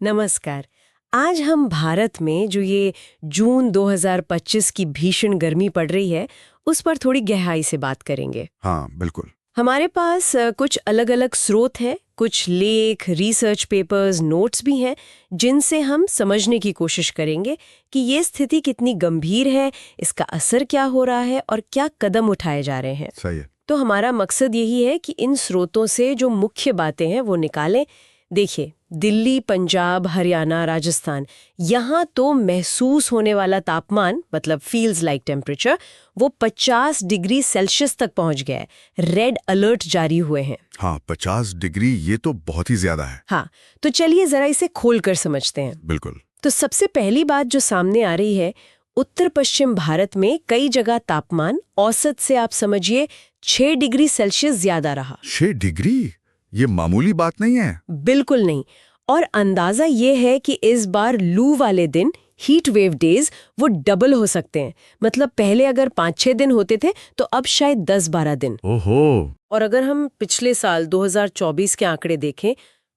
नमस्कार। आज हम भारत में जो ये जून 2025 की भीषण गर्मी पड़ रही है उस पर थोड़ी गहराई से बात करेंगे। हाँ, बिल्कुल। हमारे पास कुछ अलग-अलग स्रोत हैं, कुछ लेख, रिसर्च पेपर्स, नोट्स भी हैं जिनसे हम समझने की कोशिश करेंगे कि ये स्थिति कितनी गंभीर है, इसका असर क्या हो रहा है और क्या कदम उठाए जा रहे हैं। सही है। तो हमारा मकसद यही है कि इन स्रोतों से जो मुख्य बातें हैं वो निकालें। देखिए, दिल्ली, पंजाब, हरियाणा, राजस्थान, यहाँ तो महसूस होने वाला तापमान मतलब फील्स लाइक टेम्परेचर वो 50 डिग्री सेल्सियस तक पहुंच गया है। रेड अलर्ट जारी हुए हैं। हाँ, 50 डिग्री ये तो बहुत ही ज्यादा है। हाँ, तो चलिए जरा इसे खोलकर समझते हैं। बिल्कुल। तो सबसे पहली बात जो सामने आ रही है, उत्तर पश्चिम भारत में कई जगह तापमान औसत से आप समझिए 6 डिग्री सेल्सियस ज्यादा रहा। 6 डिग्री? ये मामूली बात नहीं है। बिल्कुल नहीं। और अंदाजा ये है कि इस बार लू वाले दिन, हीट वेव डेज, वो डबल हो सकते हैं। मतलब पहले अगर 5-6 दिन होते थे तो अब शायद 10-12 दिन। ओहो। और अगर हम पिछले साल 2024 के आंकड़े देखें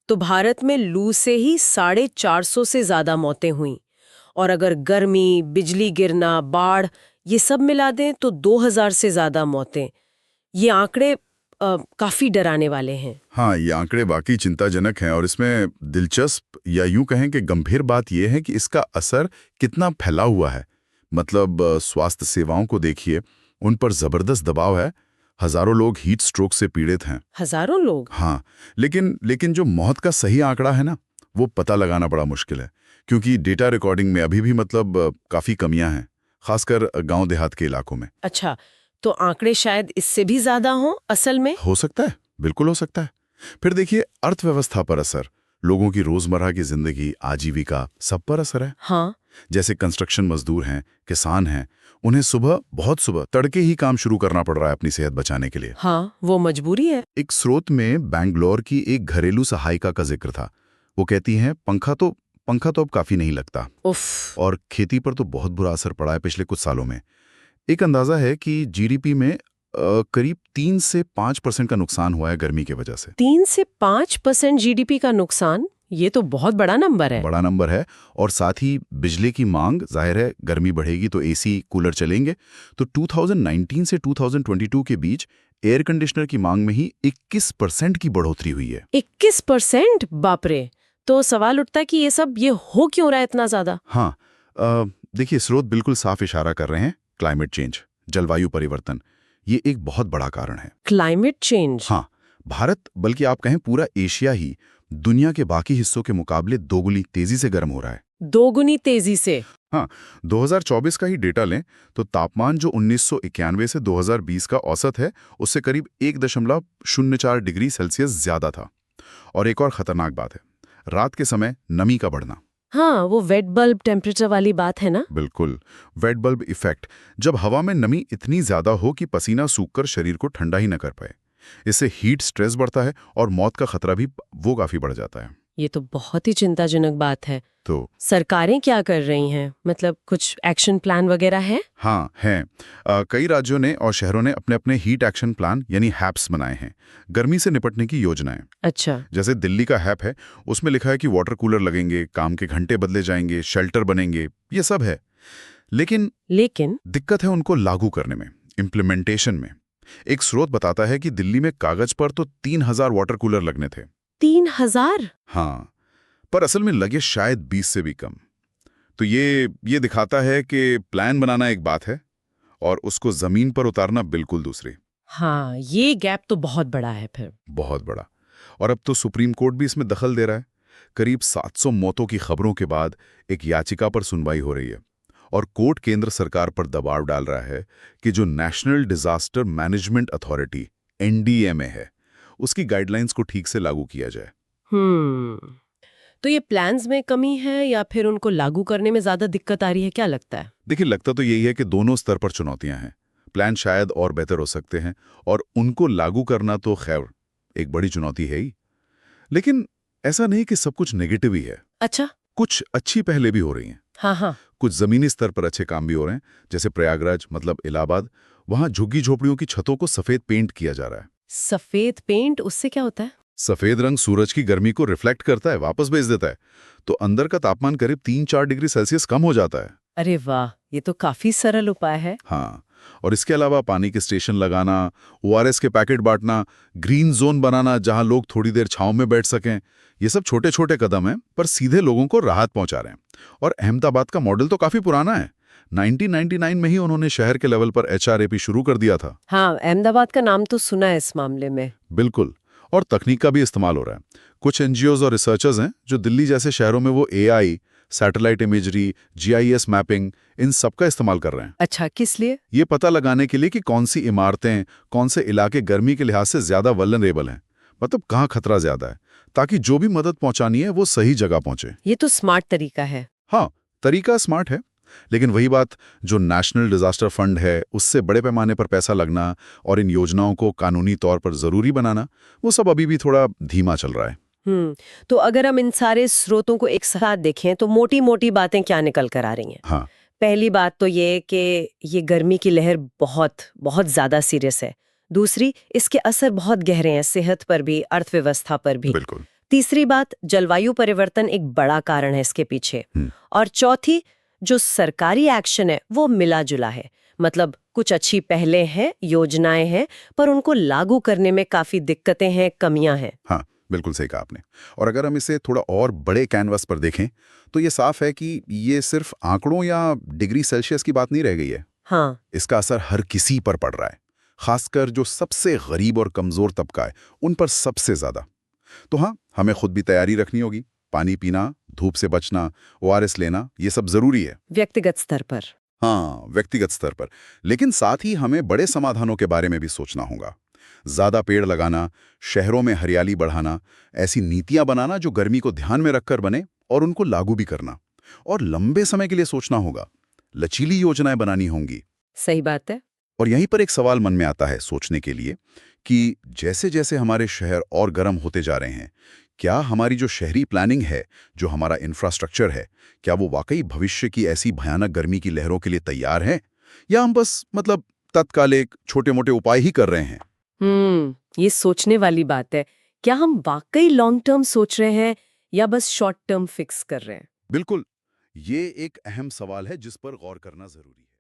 तो भारत में लू से ही 450 से ज्यादा मौतें हुई। और अगर गर्मी, बिजली गिरना, बाढ़ ये सब मिला दें तो 2000 से ज्यादा मौतें। ये आंकड़े काफी डराने वाले हैं। हाँ, ये आंकड़े वाकई चिंताजनक हैं और इसमें दिलचस्प या यूं कहें कि गंभीर बात यह है कि इसका असर कितना फैला हुआ है। मतलब स्वास्थ्य सेवाओं को देखिए, उन पर जबरदस्त दबाव है। हजारों लोग हीट स्ट्रोक से पीड़ित हैं। हजारों लोग? हाँ, लेकिन जो मौत का सही आंकड़ा है ना, वो पता लगाना बड़ा मुश्किल है, क्योंकि डेटा रिकॉर्डिंग में अभी भी काफी कमियां हैं, खासकर गांव देहात के इलाकों में। अच्छा, तो आंकड़े शायद इससे भी ज्यादा हों असल में? हो सकता है, बिल्कुल हो सकता है। फिर देखिए, अर्थव्यवस्था पर असर, लोगों की रोजमर्रा की जिंदगी, आजीविका, सब पर असर है। हाँ। जैसे कंस्ट्रक्शन मजदूर हैं, किसान हैं, उन्हें बहुत सुबह तड़के ही काम शुरू करना पड़ रहा है अपनी सेहत बचाने के लिए। हाँ, वो मजबूरी है। एक स्रोत में बैंगलोर की एक घरेलू सहायिका का जिक्र था। वो कहती हैं, पंखा तो अब काफी नहीं लगता। उफ। और खेती पर तो बहुत बुरा असर पड़ा है पिछले कुछ सालों में। एक अंदाजा है कि जीडीपी में करीब 3 से 5% का नुकसान हुआ है गर्मी की वजह से। 3 से 5% जीडीपी का नुकसान? ये तो बहुत बड़ा नंबर है। बड़ा नंबर है। और साथ ही बिजली की मांग, जाहिर है गर्मी बढ़ेगी तो एसी कूलर चलेंगे। तो 2019 से 2022 के बीच एयर कंडीशनर की मांग में ही 21% की बढ़ोतरी हुई है। 21%? बाप रे। तो सवाल उठता है कि ये हो क्यों रहा है इतना ज्यादा? हाँ, देखिए, स्रोत बिल्कुल साफ इशारा कर रहे हैं। क्लाइमेट चेंज, जलवायु परिवर्तन, ये एक बहुत बड़ा कारण है। Climate change? हाँ, भारत, बल्कि आप कहें पूरा एशिया ही, दुनिया के बाकी हिस्सों के मुकाबले दोगुनी तेजी से गर्म हो रहा है। दोगुनी तेजी से? हाँ, 2024 का ही डेटा लें तो तापमान जो 1991 से 2020 का औसत है, उससे करीब 1.04 डिग्री सेल्सियस ज्यादा था। और एक और खतरनाक बात है, रात के समय नमी का बढ़ना। हाँ, वो वेट बल्ब टेम्परेचर वाली बात है ना? बिल्कुल, वेट बल्ब इफेक्ट। जब हवा में नमी इतनी ज्यादा हो कि पसीना सूखकर शरीर को ठंडा ही न कर पाए, इससे हीट स्ट्रेस बढ़ता है और मौत का खतरा भी वो काफी बढ़ जाता है। ये तो बहुत ही चिंताजनक बात है। तो सरकारें क्या कर रही हैं? मतलब कुछ एक्शन प्लान वगैरह है? हाँ, हैं। कई राज्यों ने और शहरों ने अपने अपने हीट एक्शन प्लान यानी हैप्स बनाए हैं, गर्मी से निपटने की योजनाएं। अच्छा। जैसे दिल्ली का हैप है, उसमें लिखा है कि वाटर कूलर लगेंगे, काम के घंटे बदले जाएंगे, शेल्टर बनेंगे, ये सब है। लेकिन दिक्कत है उनको लागू करने में, इम्प्लीमेंटेशन में। एक स्रोत बताता है कि दिल्ली में कागज पर तो 3000 वाटर कूलर लगने थे। 3000? हाँ, पर असल में लगे शायद 20 से भी कम। तो ये दिखाता है कि प्लान बनाना एक बात है और उसको जमीन पर उतारना बिल्कुल दूसरी। हाँ, ये गैप तो बहुत बड़ा है फिर। बहुत बड़ा। और अब तो सुप्रीम कोर्ट भी इसमें दखल दे रहा है। करीब 700 मौतों की खबरों के बाद एक याचिका पर सुनवाई हो रही है और कोर्ट केंद्र सरकार पर दबाव डाल रहा है कि जो national disaster management authority NDMA है, उसकी गाइडलाइंस को ठीक से लागू किया जाए। तो ये प्लान्स में कमी है या फिर उनको लागू करने में ज्यादा दिक्कत आ रही है, क्या लगता है? देखिए, लगता तो यही है कि दोनों स्तर पर चुनौतियां हैं। प्लान शायद और बेहतर हो सकते हैं और उनको लागू करना तो खैर एक बड़ी चुनौती है ही। लेकिन ऐसा नहीं कि सब कुछ नेगेटिव ही है। अच्छा। कुछ अच्छी पहले भी हो रही हैं। हाँ। कुछ जमीनी स्तर पर अच्छे काम भी हो रहे हैं। जैसे प्रयागराज मतलब इलाहाबाद, वहां झुग्गी झोपड़ियों की छतों को सफेद पेंट किया जा रहा है। सफेद पेंट? उससे क्या होता है? सफेद रंग सूरज की गर्मी को रिफ्लेक्ट करता है, वापस भेज देता है, तो अंदर का तापमान करीब 3-4 डिग्री सेल्सियस कम हो जाता है। अरे वाह, ये तो काफी सरल उपाय है। हाँ, और इसके अलावा पानी के स्टेशन लगाना, ओआरएस के पैकेट बांटना, ग्रीन जोन बनाना जहां लोग थोड़ी देर छांव में बैठ सकें, ये सब छोटे छोटे कदम हैं पर सीधे लोगों को राहत पहुंचा रहे हैं। और अहमदाबाद का मॉडल तो काफी पुराना है। 1999 में ही उन्होंने शहर के लेवल पर एचआरएपी शुरू कर दिया था। हाँ, अहमदाबाद का नाम तो सुना है इस मामले में। बिल्कुल, और तकनीक का भी इस्तेमाल हो रहा है। कुछ एनजीओज और रिसर्चर्स हैं जो दिल्ली जैसे शहरों में वो AI, satellite imagery, GIS mapping, इन सब का इस्तेमाल कर रहे हैं। अच्छा, किस लिए? ये पता लगाने के लिए कि कौन सी इमारतें, कौन से इलाके गर्मी के लिहाज से ज्यादा वल्नरेबल हैं, मतलब कहाँ खतरा ज्यादा है, ताकि जो भी मदद पहुंचानी है वो सही जगह पहुंचे। ये तो स्मार्ट तरीका है। हाँ, तरीका स्मार्ट है, लेकिन वही बात, जो नेशनल डिजास्टर फंड है उससे बड़े पैमाने पर पैसा लगना और इन योजनाओं को कानूनी तौर पर जरूरी बनाना, वो सब अभी भी थोड़ा धीमा चल रहा है। तो अगर हम इन सारे स्रोतों को एक साथ देखें तो मोटी मोटी बातें क्या निकल कर आ रही हैं? हाँ, पहली बात तो ये कि ये गर्मी की लहर बहुत बहुत ज्यादा सीरियस है। दूसरी, इसके असर बहुत गहरे हैं, सेहत पर भी, अर्थव्यवस्था पर भी। बिल्कुल। तीसरी बात, जलवायु परिवर्तन एक बड़ा कारण है इसके पीछे। और चौथी, जो सरकारी एक्शन है वो मिला जुला है। मतलब कुछ अच्छी पहलें हैं, योजनाएं हैं, पर उनको लागू करने में काफी दिक्कतें हैं, कमियां हैं। हाँ, बिल्कुल सही कहा आपने। और अगर हम इसे थोड़ा और बड़े कैनवस पर देखें तो ये साफ है कि ये सिर्फ आंकड़ों या डिग्री सेल्सियस की बात नहीं रह गई है। हाँ, इसका असर हर किसी पर पड़ रहा है, खासकर जो सबसे गरीब और कमजोर तबका है उन पर सबसे ज्यादा। तो हाँ, हमें खुद भी तैयारी रखनी होगी। पानी पीना, धूप से बचना, ओआरएस लेना, ये सब जरूरी है। व्यक्तिगत स्तर पर। हाँ, व्यक्तिगत स्तर पर। लेकिन साथ ही हमें बड़े समाधानों के बारे में भी सोचना होगा। ज्यादा पेड़ लगाना, शहरों में हरियाली बढ़ाना, ऐसी नीतियां बनाना जो गर्मी को ध्यान में रखकर बने और उनको लागू भी करना। और लंबे समय के लिए सोचना होगा, लचीली योजनाएं बनानी होंगी। सही बात है। और यहीं पर एक सवाल मन में आता है सोचने के लिए कि जैसे जैसे हमारे शहर और गर्म होते जा रहे हैं, क्या हमारी जो शहरी प्लानिंग है, जो हमारा इंफ्रास्ट्रक्चर है, क्या वो वाकई भविष्य की ऐसी भयानक गर्मी की लहरों के लिए तैयार है, या हम बस तत्कालिक छोटे-मोटे उपाय ही कर रहे हैं? ये सोचने वाली बात है। क्या हम वाकई लॉन्ग टर्म सोच रहे हैं या बस शॉर्ट टर्म फिक्स कर रहे हैं? बिल्कुल, ये एक अहम सवाल है जिस पर गौर करना जरूरी है।